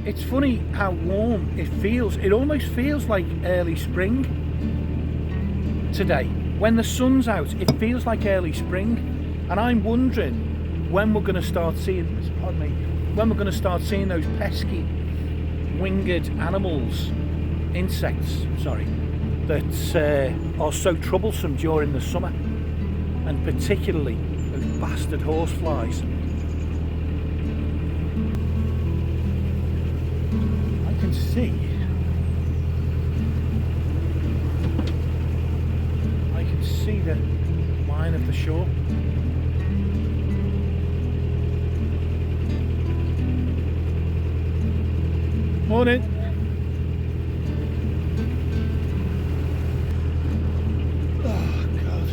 it's funny how warm it feels. It almost feels like early spring today. When the sun's out, it feels like early spring, and I'm wondering when we're going to start seeing, pardon me, when we're going to start seeing those pesky winged animals, insects, sorry, that are so troublesome during the summer, and particularly those bastard horseflies. I can see the line of the shore. Morning. Oh God,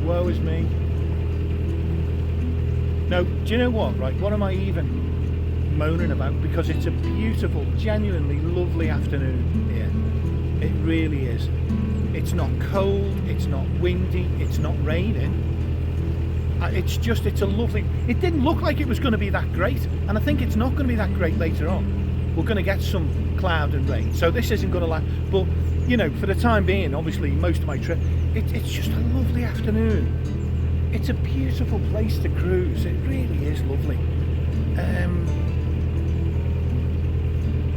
woe is me. No, do you know what, right, what am I even moaning about? Because it's a beautiful, genuinely lovely afternoon here. It really is. It's not cold, it's not windy, it's not raining. It's a lovely, it didn't look like it was going to be that great, and I think it's not going to be that great later on. We're going to get some cloud and rain, so this isn't going to last, but you know, for the time being, obviously most of my trip, it's just a lovely afternoon. It's a beautiful place to cruise, it really is lovely.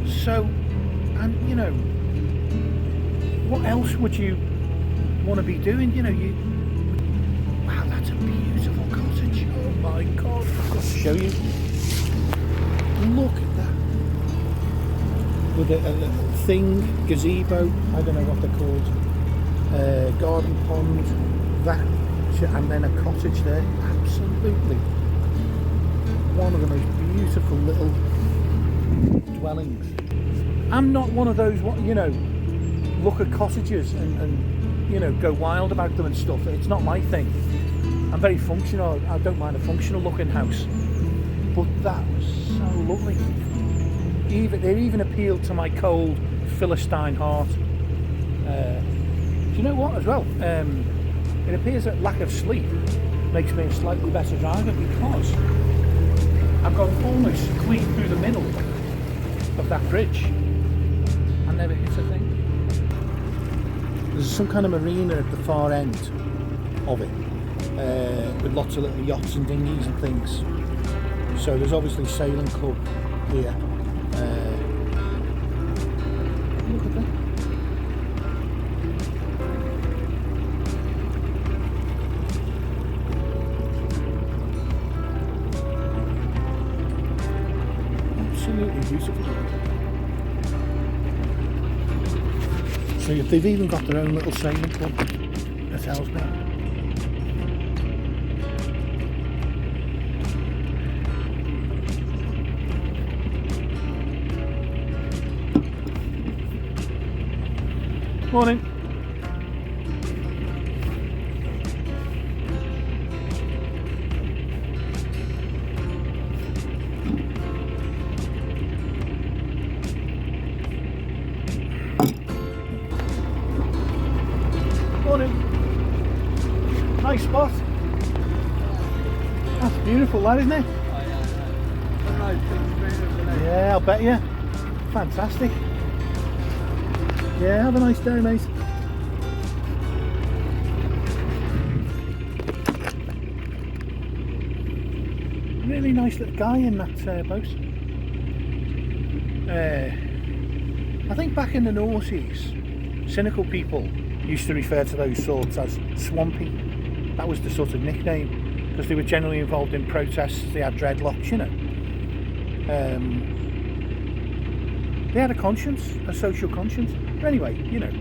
So, and you know, what else would you want to be doing? You know, wow, that's a beautiful cottage. Oh my God, I've got to show you. Look at that. With a little thing, gazebo, I don't know what they're called, garden pond, that, and then a cottage there. Absolutely one of the most beautiful little dwellings. I'm not one of those, you know, look at cottages and you know, go wild about them and stuff. It's not my thing. I'm very functional. I don't mind a functional looking house, but that was so lovely. It even appealed to my cold Philistine heart. Do you know what as well? It appears that lack of sleep makes me a slightly better driver, because I've gone almost clean through the middle of that bridge and never hit a thing. There's some kind of marina at the far end of it, with lots of little yachts and dinghies and things. So there's obviously sailing club here. Look at that. Absolutely beautiful. So they've even got their own little sailing club at Ellesmere. Morning. Morning. Nice spot. That's beautiful, that, isn't it? Yeah, I'll bet you. Fantastic. Yeah, have a nice day, mate. Really nice little guy in that boat. I think back in the noughties, cynical people used to refer to those sorts as swampy. That was the sort of nickname, because they were generally involved in protests. They had dreadlocks, you know. They had a conscience, a social conscience. But anyway, you know.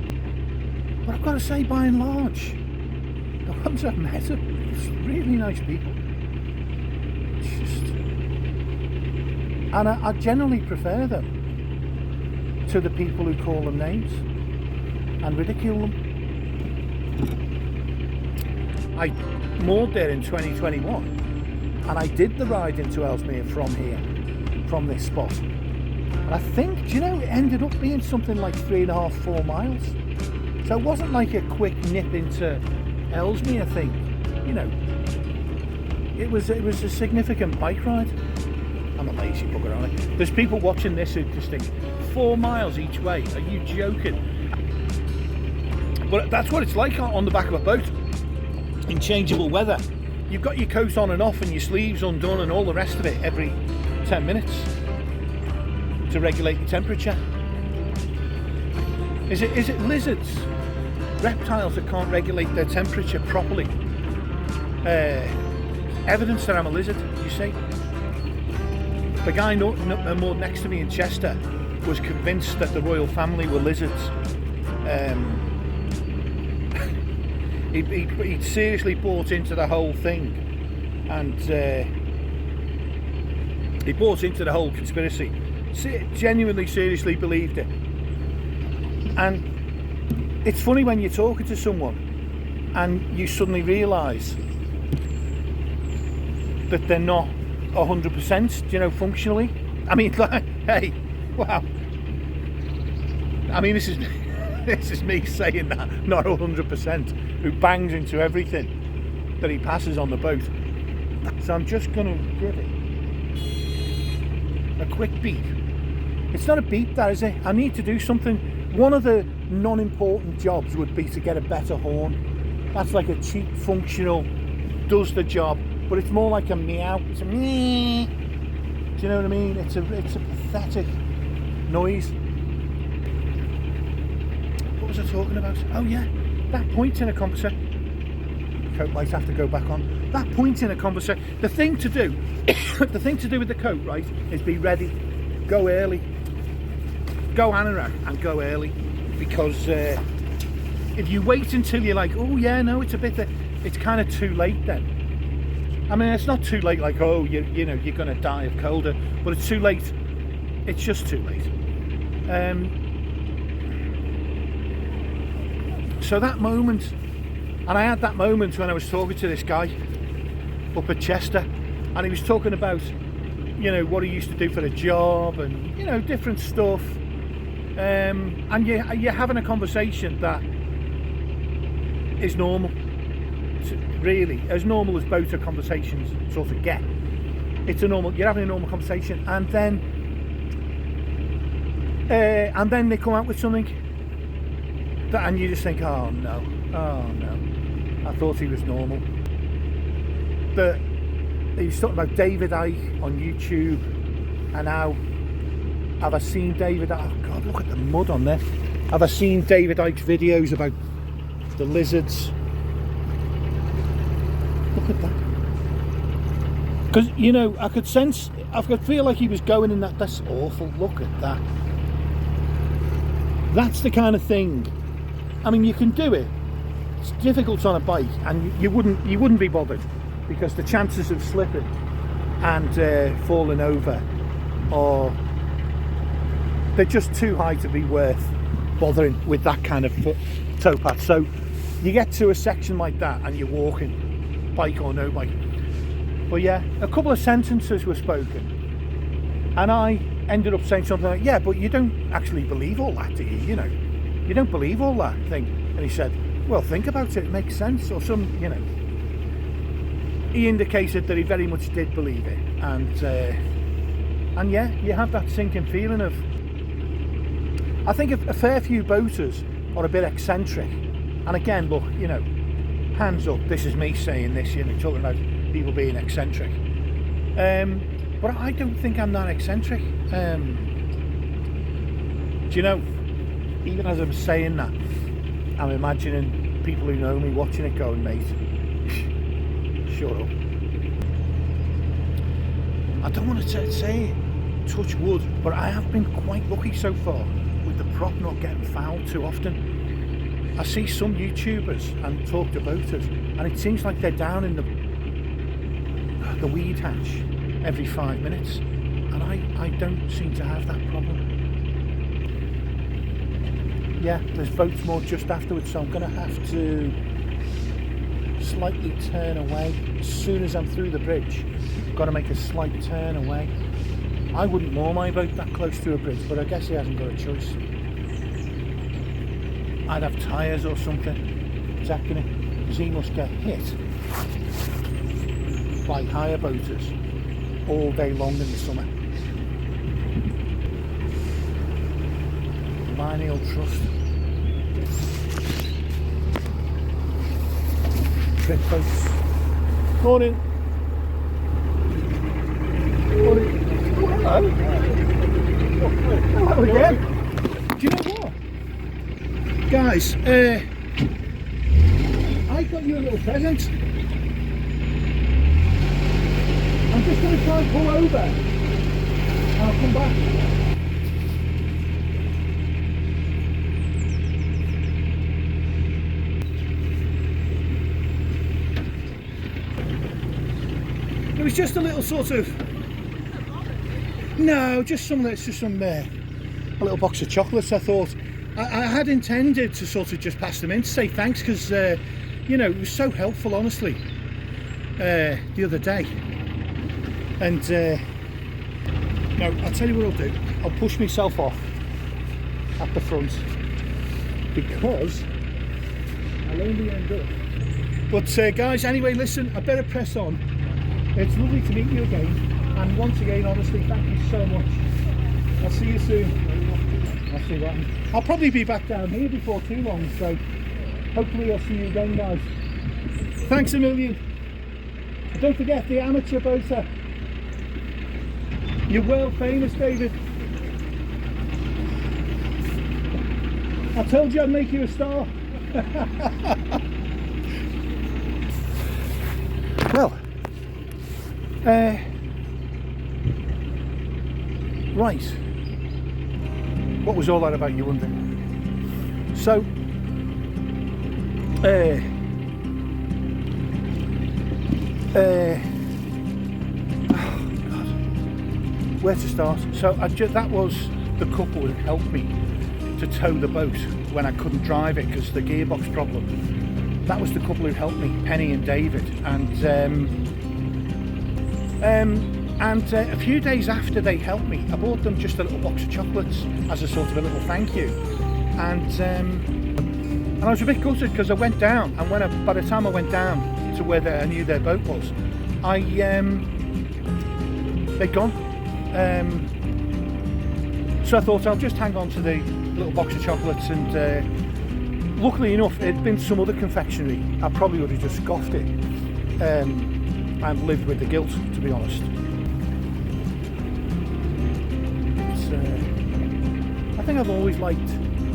But I've got to say, by and large, the ones I've met are really nice people. It's just, and I generally prefer them to the people who call them names and ridicule them. I moored there in 2021, and I did the ride into Ellesmere from here, from this spot. And I think, do you know, it ended up being something like 3.5, 4 miles. So it wasn't like a quick nip into Ellesmere thing, you know. It was a significant bike ride. I'm a lazy bugger, aren't I? There's people watching this who just think, 4 miles each way, are you joking? But that's what it's like on the back of a boat in changeable weather. You've got your coat on and off and your sleeves undone and all the rest of it every 10 minutes to regulate the temperature. Is it lizards, reptiles that can't regulate their temperature properly? Evidence that I'm a lizard, you see. The guy moored next to me in Chester was convinced that the royal family were lizards. He'd seriously bought into the whole thing, and he bought into the whole conspiracy. Genuinely, seriously believed it. And it's funny when you're talking to someone and you suddenly realise that they're not 100%, you know, functionally. I mean, like, hey, wow. I mean, this is me saying that, not 100%, who bangs into everything that he passes on the boat. So I'm just going to give it a quick beep. It's not a beep, that is it. I need to do something. One of the non-important jobs would be to get a better horn. That's like a cheap, functional, does the job, but it's more like a meow. It's a meh. Do you know what I mean? It's a pathetic noise. What was I talking about? Oh yeah, that point in a conversation. Coat might have to go back on. That point in a conversation. The thing to do, the thing to do with the coat, right, is be ready, go early, go anorak and go early, because if you wait until you're like, oh yeah, no, it's a bit, it's kind of too late then. I mean, it's not too late, like, oh, you know, you're going to die of colder, but it's too late. It's just too late. So that moment, and I had that moment when I was talking to this guy up at Chester, and he was talking about, you know, what he used to do for a job and, you know, different stuff. And you're having a conversation that is normal. Really, as normal as boater conversations sort of get. It's a normal, you're having a normal conversation, and then they come out with something that, and you just think, oh no, I thought he was normal. But he was talking about David Icke on YouTube, and how have I seen David? Oh God, look at the mud on there. Have I seen David Icke's videos about the lizards? Look at that. Because, you know, I could feel like he was going in that. That's awful. Look at that. That's the kind of thing. I mean, you can do it. It's difficult on a bike, and you wouldn't be bothered, because the chances of slipping and falling over they're just too high to be worth bothering with that kind of towpath. So you get to a section like that and you're walking, bike or no bike. But yeah, a couple of sentences were spoken, and I ended up saying something like, yeah, but you don't actually believe all that, do you? You know, you don't believe all that thing. And he said, well, think about it, it makes sense, or some, you know. He indicated that he very much did believe it, and yeah, you have that sinking feeling of, I think a fair few boaters are a bit eccentric. And again, look, you know, hands up, this is me saying this, you know, talking about people being eccentric. But I don't think I'm that eccentric. Do you know, even as I'm saying that, I'm imagining people who know me watching it going, mate, shut up. I don't want to say touch wood, but I have been quite lucky so far with the prop not getting fouled too often. I see some YouTubers and talk to boaters, and it seems like they're down in the weed hatch every 5 minutes, and I don't seem to have that problem. Yeah, there's boats moored just afterwards, so I'm going to have to slightly turn away as soon as I'm through the bridge. I've got to make a slight turn away. I wouldn't moor my boat that close to a bridge, but I guess he hasn't got a choice. I'd have tyres or something attacking it, because he must get hit by higher boaters all day long in the summer. Lineal Trust. Trip boats. Morning. Morning. Oh, hello. Hello again. Do you know what? Guys, I got you a little present. I'm just going to try and pull over and I'll come back. It was just a little sort of, no, just some, a little box of chocolates. I thought, I had intended to sort of just pass them in to say thanks because, you know, it was so helpful, honestly, the other day. And no, I'll tell you what I'll do. I'll push myself off at the front because I'll only end up. But guys, anyway, listen, I better press on. It's lovely to meet you again. And once again, honestly, thank you so much. I'll see you soon. I'll see what happens. I'll probably be back down here before too long, so hopefully I'll see you again, guys. Thanks a million. Don't forget the amateur boater. You're world famous, David. I told you I'd make you a star. Well, right. What was all that about, you wondering? So, where to start? So that was the couple who helped me to tow the boat when I couldn't drive it because the gearbox problem. That was the couple who helped me, Penny and David, and a few days after they helped me, I bought them just a little box of chocolates as a sort of a little thank you, and I was a bit gutted because I went down, and by the time I went down to where I knew their boat was, they'd gone. So I thought I'll just hang on to the little box of chocolates, and luckily enough it'd been some other confectionery. I probably would have just scoffed it and lived with the guilt, to be honest. I think I've always liked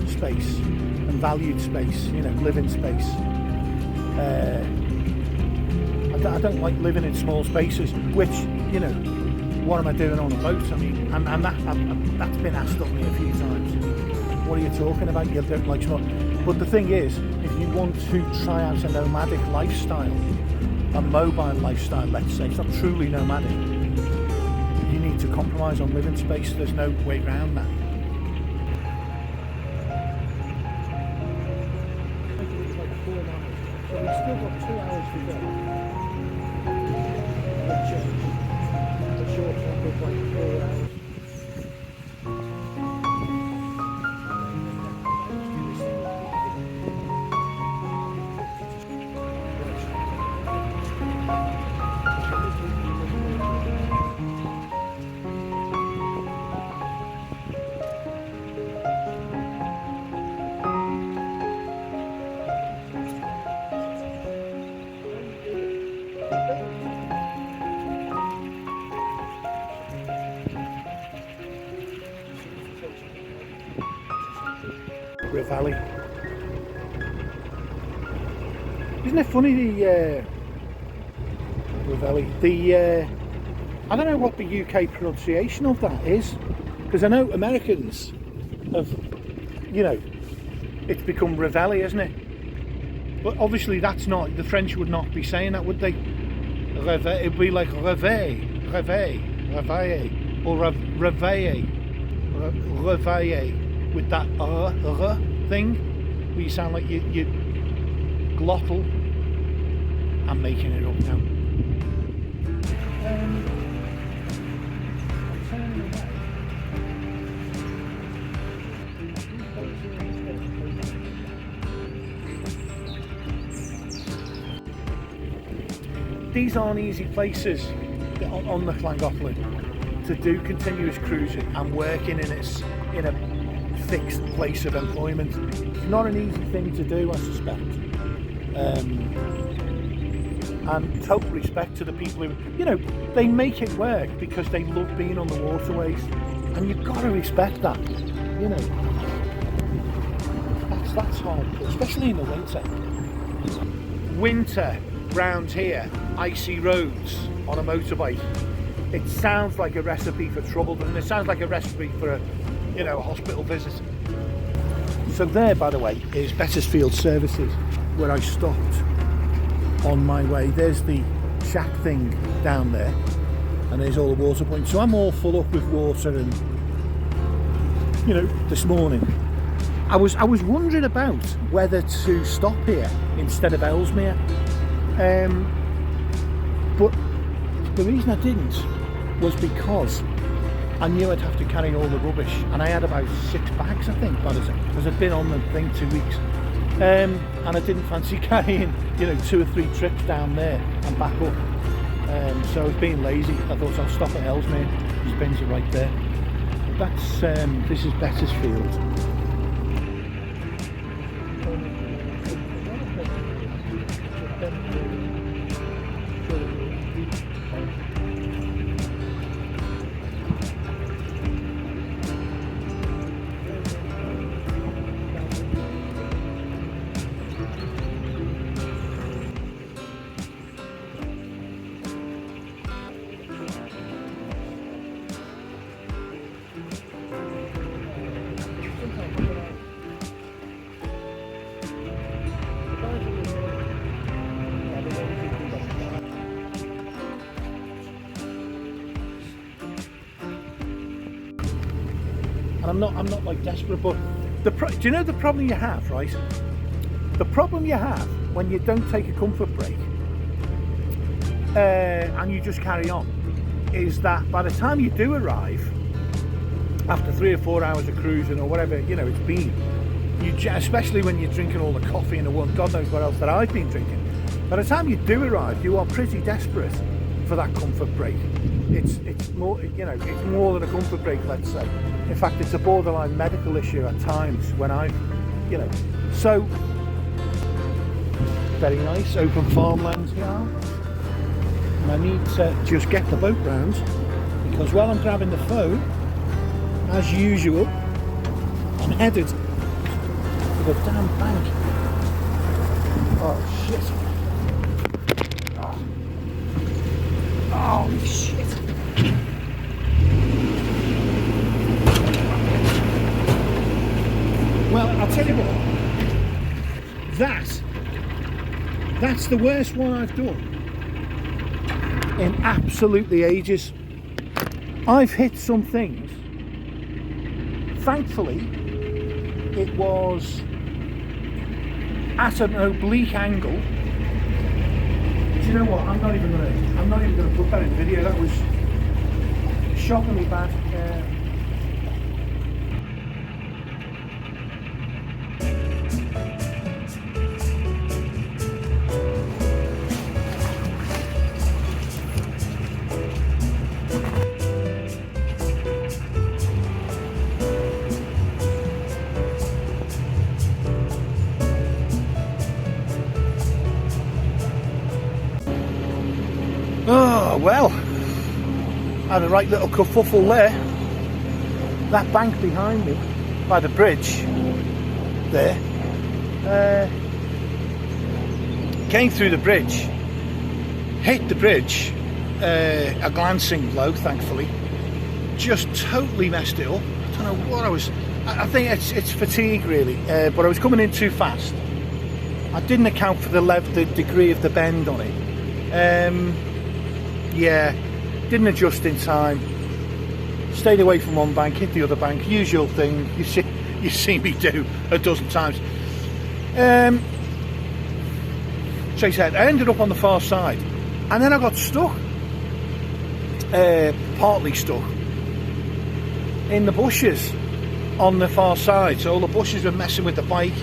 space and valued space, you know, living space. I don't like living in small spaces, which, you know, what am I doing on a boat? I mean, and that's been asked of me a few times. What are you talking about? You don't like small. But the thing is, if you want to try out a nomadic lifestyle, a mobile lifestyle, let's say, it's not truly nomadic, you need to compromise on living space. There's no way around that. So we've still got 2 hours to go. The short track was like 4 hours. Valley. Isn't it funny, the Valley? I don't know what the UK pronunciation of that is, because I know Americans have, you know, it's become Reveille, isn't it? But obviously that's not, the French would not be saying that, would they? Reveille, it'd be like Reveille, or Reveille, with that thing, where you sound like you glottal. I'm making it up now. These aren't easy places. on the Llangollen to do continuous cruising and working in a fixed place of employment. It's not an easy thing to do, I suspect. And total respect to the people who, you know, they make it work because they love being on the waterways, and you've got to respect that, you know. That's hard, especially in the winter. Winter round here, icy roads on a motorbike. It sounds like a recipe for trouble, and it sounds like a recipe for a hospital visit. So there, by the way, is Bettisfield Services, where I stopped on my way. There's the shack thing down there, and there's all the water points. So I'm all full up with water, and you know, this morning I was wondering about whether to stop here instead of Ellesmere, but the reason I didn't was because I knew I'd have to carry all the rubbish, and I had about 6 bags, I think, because I'd been on the thing 2 weeks, and I didn't fancy carrying, you know, 2 or 3 trips down there and back up. So I was being lazy. I thought I'll stop at Ellesmere. These bins are right there. That's this is Bettisfield. And I'm not like desperate, but do you know the problem you have, right? The problem you have when you don't take a comfort break and you just carry on is that by the time you do arrive, after 3 or 4 hours of cruising or whatever, you know, it's been, especially when you're drinking all the coffee and the one, God knows what else that I've been drinking, by the time you do arrive, you are pretty desperate for that comfort break. It's more, you know, it's more than a comfort break, let's say. In fact, it's a borderline medical issue at times when I've, you know, so very nice open farmlands here. And I need to just get the boat round, because while I'm grabbing the phone, as usual, I'm headed to the damn bank. Oh shit. Oh shit. Well, I'll tell you what, that's the worst one I've done in absolutely ages. I've hit some things. Thankfully, it was at an oblique angle. Do you know what? I'm not even gonna put that in video. That was shockingly bad. Oh well, had a right little kerfuffle there. That bank behind me, by the bridge there, came through the bridge, hit the bridge, a glancing blow, thankfully, just totally messed it up. I don't know what I think it's fatigue really, but I was coming in too fast. I didn't account for the degree of the bend on it. Yeah, didn't adjust in time, stayed away from one bank, hit the other bank, usual thing you see me do a dozen times. So he said, I ended up on the far side, and then I got stuck, partly stuck, in the bushes on the far side. So all the bushes were messing with the bike.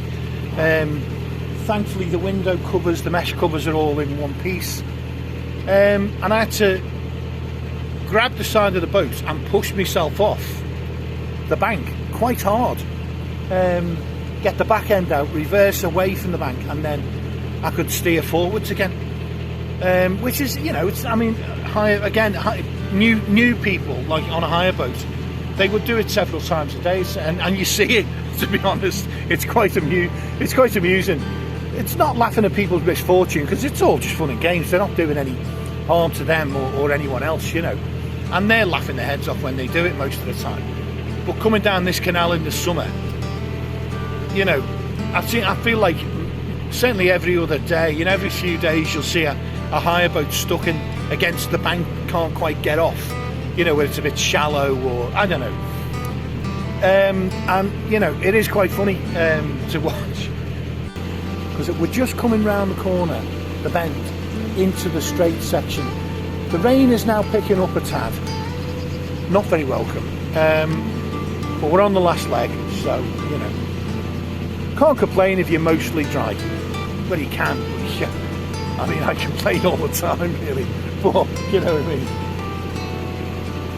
Thankfully the window covers, the mesh covers are all in one piece. And I had to grab the side of the boat and push myself off the bank quite hard. Get the back end out, reverse away from the bank, and then I could steer forwards again. Which is, you know, it's, I mean, new people, like on a hire boat, they would do it several times a day, and you see it, to be honest, it's quite amusing. It's not laughing at people's misfortune, because it's all just fun and games. They're not doing any harm to them or anyone else, you know, and they're laughing their heads off when they do it most of the time. But coming down this canal in the summer, you know, I feel like certainly every other day, you know, every few days you'll see a hire boat stuck in against the bank, can't quite get off, you know, where it's a bit shallow, or I don't know. And you know, it is quite funny to watch, because we're just coming round the corner, the bend, into the straight section. The rain is now picking up a tad, not very welcome, but we're on the last leg, so you know, can't complain if you're mostly dry. Well, you can, yeah. I mean, I complain all the time, really, but you know what I mean.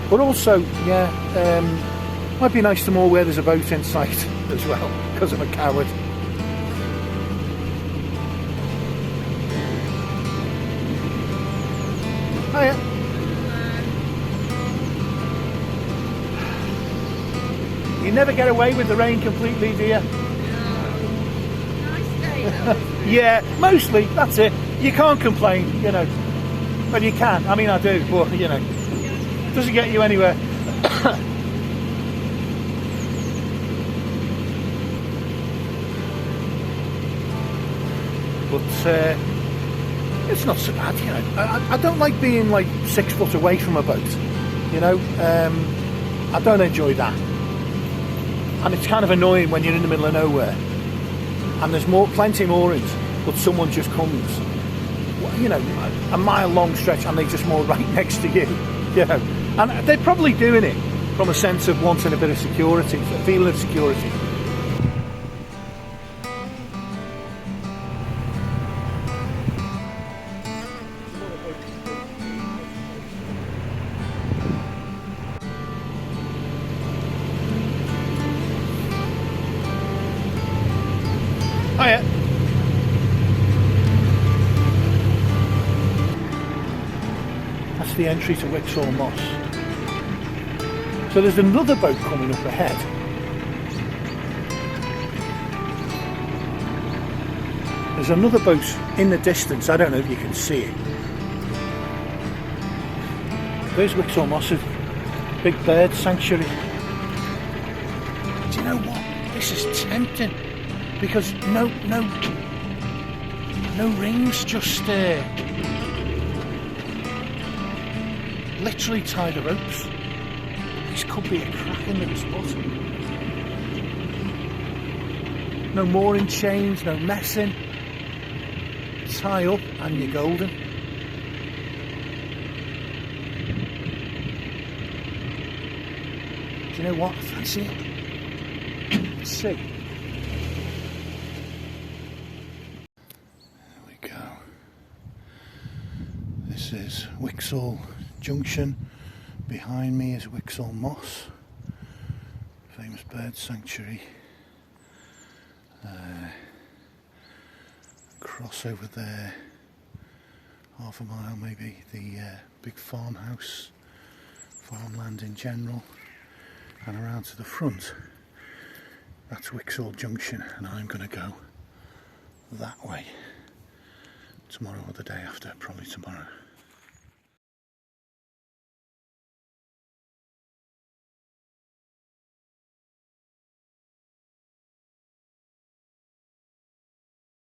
But also, yeah, might be nice to know where there's a boat in sight as well, because I'm a coward. Hiya. You never get away with the rain completely, do you? Yeah, mostly, that's it. You can't complain, you know. Well, you can. I mean, I do, but, you know, it doesn't get you anywhere. But it's not so bad, you know. I don't like being like 6 foot away from a boat, you know. I don't enjoy that. And it's kind of annoying when you're in the middle of nowhere and there's plenty moorings, but someone just comes, you know, a mile long stretch, and they just moor right next to you, you know. And they're probably doing it from a sense of wanting a bit of security, a feeling of security. Hiya. That's the entry to Whixall Moss. So there's another boat coming up ahead. There's another boat in the distance. I don't know if you can see it. There's Whixall Moss, a big bird sanctuary. Do you know what? This is tempting. Because no rings, just literally tie the ropes. This could be a cracking little spot. No mooring chains, no messing. Tie up and you're golden. Do you know what? I fancy it. Let's see. This is Whixall Junction. Behind me is Whixall Moss, famous bird sanctuary. Across over there, half a mile maybe, the big farmhouse, farmland in general, and around to the front, that's Whixall Junction, and I'm going to go that way tomorrow or the day after, probably tomorrow.